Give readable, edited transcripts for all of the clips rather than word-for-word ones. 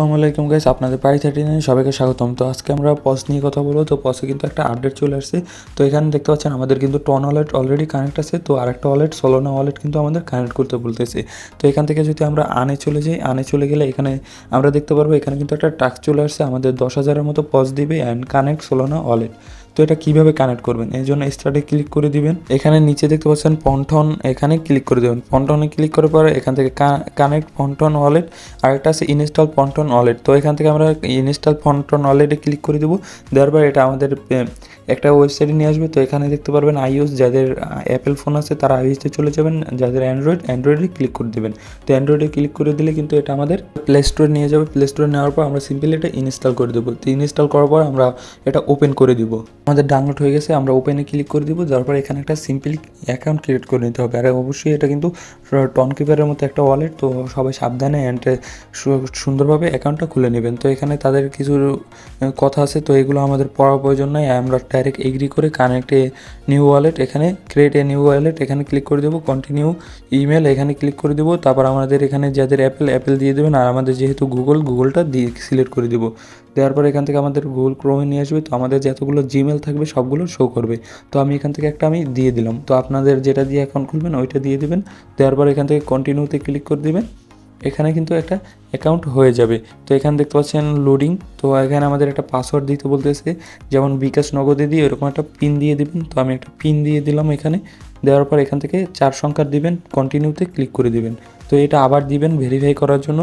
আসসালামু আলাইকুম গাইস, আপনাদের পাই 39 সবাইকে স্বাগতম। তো আজকে আমরা পজ নিয়ে কথা বলবো। তো পজে কিন্তু একটা আপডেট চলে আসছে। তো এখানে দেখতে পাচ্ছেন আমাদের কিন্তু টন ওয়ালেট অলরেডি কানেক্ট আছে। তো আরেকটা ওয়ালেট সোলোনা ওয়ালেট কিন্তু আমাদের কানেক্ট করতে বলতেছে। তো এখান থেকে যদি আমরা আনে চলে যাই, আনে চলে গেলে এখানে আমরা দেখতে পারবো এখানে কিন্তু একটা টাস্ক চলে আসছে, আমাদের 10,000-এর মতো পজ দিবে অ্যান্ড কানেক্ট সোলোনা ওয়ালেট। তো এটা কীভাবে কানেক্ট করবেন, এই জন্য স্টার্টে ক্লিক করে দিবেন। এখানে নিচে দেখতে পাচ্ছেন পন্টন, এখানে ক্লিক করে দেবেন। পন্টনে ক্লিক করার পরে এখান থেকে কানেক্ট পন্টন ওয়ালেট, আর একটা আছে ইনস্টল পন্টন ওয়ালেট। তো এখান থেকে আমরা ইনস্টল পন্টন ওয়ালেটে ক্লিক করে দেবো। দেওয়ার পর এটা আমাদের একটা ওয়েবসাইটে নিয়ে আসবে। তো এখানে দেখতে পারবেন আইওএস, যাদের অ্যাপেল ফোন আছে তারা আইওএসতে চলে যাবেন, যাদের অ্যান্ড্রয়েডে ক্লিক করে দেবেন। তো অ্যান্ড্রয়েডে ক্লিক করে দিলে কিন্তু এটা আমাদের প্লে স্টোরে নিয়ে যাবে। প্লে স্টোরে নেওয়ার পর আমরা সিম্পলি এটা ইনস্টল করে দেবো। তো ইনস্টল করার পর আমরা এটা ওপেন করে দিব। আমাদের ডাউনলোড হয়ে গেছে, আমরা ওপেনে ক্লিক করে দিব। তারপর এখানে একটা সিম্পলি অ্যাকাউন্ট ক্রিয়েট করে নিতে হবে। আর অবশ্যই এটা কিন্তু টন কিপারের মতো একটা ওয়ালেট। তো সবাই সাবধানে অ্যান্ড সুন্দরভাবে অ্যাকাউন্টটা খুলে নেবেন। তো এখানে তাদের কিছু কথা আছে, তো এগুলো আমাদের পড়ার প্রয়োজন নয়। আমরা ডাইরেক্ট এগ্রি করে কানেক্ট এ নিউ ওয়ালেট, এখানে ক্রিয়েট এ নিউ ওয়ালেট এখানে ক্লিক করে দেবো। কন্টিনিউ ইমেল এখানে ক্লিক করে দেবো। তারপর আমাদের এখানে যাদের অ্যাপেল দিয়ে দেবেন, আর আমাদের যেহেতু গুগলটা দিয়ে সিলেক্ট করে দেবো। দেওয়ার পর এখান থেকে আমাদের গুগল ক্রোমে নিয়ে আসবে। তো আমাদের যতগুলো জিমেল থাকবে সবগুলো শো করবে। তো আমি এখান থেকে একটা দিয়ে দিলাম। তো আপনাদের যেটা দিয়ে অ্যাকাউন্ট খুলবেন ওইটা দিয়ে দেবেন। দেওয়ার পর এখান থেকে কন্টিনিউতে ক্লিক করে দেবেন। এখানে কিন্তু একটা অ্যাকাউন্ট হয়ে যাবে। তো এখানে দেখতে পাচ্ছেন লোডিং। তো এখানে আমাদের একটা পাসওয়ার্ড দিতে বলতেছে, যেমন বিকাশ নগদে দিয়ে এরকম একটা পিন দিয়ে দিবেন। তো আমি একটা পিন দিয়ে দিলাম এখানে। দেওয়ার পর এখান থেকে 4 সংখ্যার দিবেন, কন্টিনিউতে ক্লিক করে দিবেন। তো এটা আবার দিবেন ভেরিফাই করার জন্য।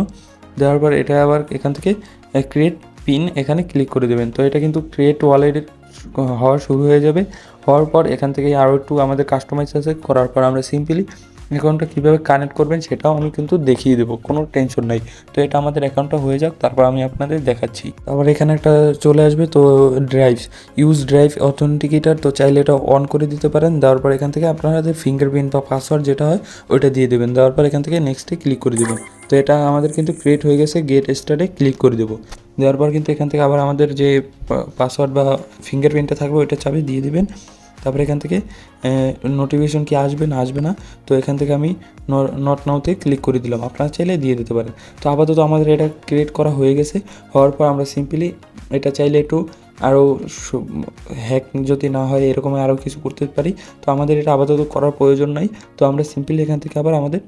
দেওয়ার পর এটা আবার এখান থেকে ক্রিয়েট পিন এখানে ক্লিক করে দেবেন। তো এটা কিন্তু ক্রিয়েট ওয়ালেট হওয়া শুরু হয়ে যাবে। হওয়ার পর এখান থেকে আরও একটু আমাদের কাস্টমাইজ আছে, করার পর আমরা সিম্পলি অ্যাকাউন্টটা কীভাবে কানেক্ট করবেন সেটাও আমি কিন্তু দেখিয়ে দেবো, কোনো টেনশন নাই। তো এটা আমাদের অ্যাকাউন্টটা হয়ে যাক, তারপর আমি আপনাদের দেখাচ্ছি। তারপর এখানে একটা চলে আসবে, তো ইউজ ড্রাইভ অথেন্টিকেটার। তো চাইলে এটা অন করে দিতে পারেন। দেওয়ার পর এখান থেকে আপনাদের ফিঙ্গারপ্রিন্ট বা পাসওয়ার্ড যেটা হয় ওইটা দিয়ে দেবেন। দেওয়ার পর এখান থেকে নেক্সটে ক্লিক করে দেবেন। তো এটা আমাদের কিন্তু ক্রিয়েট হয়ে গেছে, গেট স্টার্টে ক্লিক করে দেবো। দেওয়ার পর কিন্তু এখান থেকে আবার আমাদের যে পাসওয়ার্ড বা ফিঙ্গারপ্রিন্টটা থাকবে ওইটা চাবি দিয়ে দিবেন। তারপরে এখান থেকে নোটিফিকেশন কি আসবে না আসবে না, তো এখান থেকে আমি নট নাওতে ক্লিক করে দিলাম। আপনারা চাইলে দিয়ে দিতে পারেন। তো আপাতত আমাদের এটা ক্রিয়েট করা হয়ে গেছে। হওয়ার পর আমরা সিম্পলি এটা চাইলে একটু আরও হ্যাক যদি না হয় এরকম আরও কিছু করতে পারি। তো আমাদের এটা আপাতত করার প্রয়োজন নাই। তো আমরা সিম্পলি এখান থেকে আবার আমাদের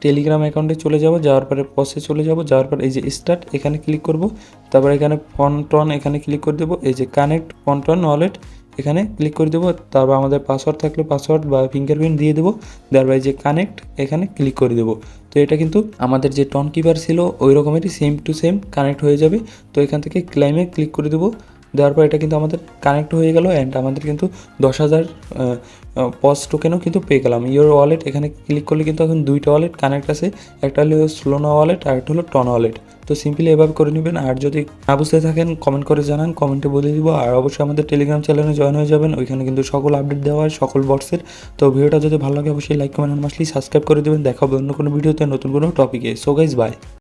টেলিগ্রাম অ্যাকাউন্টে চলে যাব। যাওয়ার পরে পসে চলে যাব। যাওয়ার পর এই যে স্টার্ট এখানে ক্লিক করব। তারপর এখানে পন্টন এখানে ক্লিক করে দেবো। এই যে কানেক্ট পন্টন ওয়ালেট এখানে ক্লিক করে দেবো। তারপর আমাদের পাসওয়ার্ড থাকলে পাসওয়ার্ড বা ফিঙ্গারপ্রিন্ট দিয়ে দেবো। দেওয়ার পরে যে কানেক্ট এখানে ক্লিক করে দেবো। তো এটা কিন্তু আমাদের যে টন কিপার ছিল ওই রকমেরই সেম টু সেম কানেক্ট হয়ে যাবে। তো এখান থেকে ক্লাইমে ক্লিক করে দেবো। দেওয়ার পর এটা কিন্তু আমাদের কানেক্ট হয়ে গেল অ্যান্ড আমাদের কিন্তু 10,000 পজ টোকেনও কিন্তু পেয়ে গেলাম। ইওর ওয়ালেট এখানে ক্লিক করলে কিন্তু এখন দুইটা ওয়ালেট কানেক্ট আছে, একটা হলো সোলোনা ওয়ালেট আর একটা হলো টন ওয়ালেট। তো সিম্পলি এভাবে করে নেবেন। আর যদি না বুঝতে থাকেন কমেন্ট করে জানান, কমেন্টে বলে দিব। আর অবশ্যই আমাদের টেলিগ্রাম চ্যানেলে জয়েন হয়ে যাবেন, ওইখানে কিন্তু সকল আপডেট দেওয়া হয় সকল বক্সের। তো ভিডিওটা যদি ভালো লাগে অবশ্যই লাইক কমেন্ট মাসলি সাবস্ক্রাইব করে দেবেন। দেখা হবে অন্য কোনো ভিডিওতে নতুন কোনো টপিকে। So guys bye.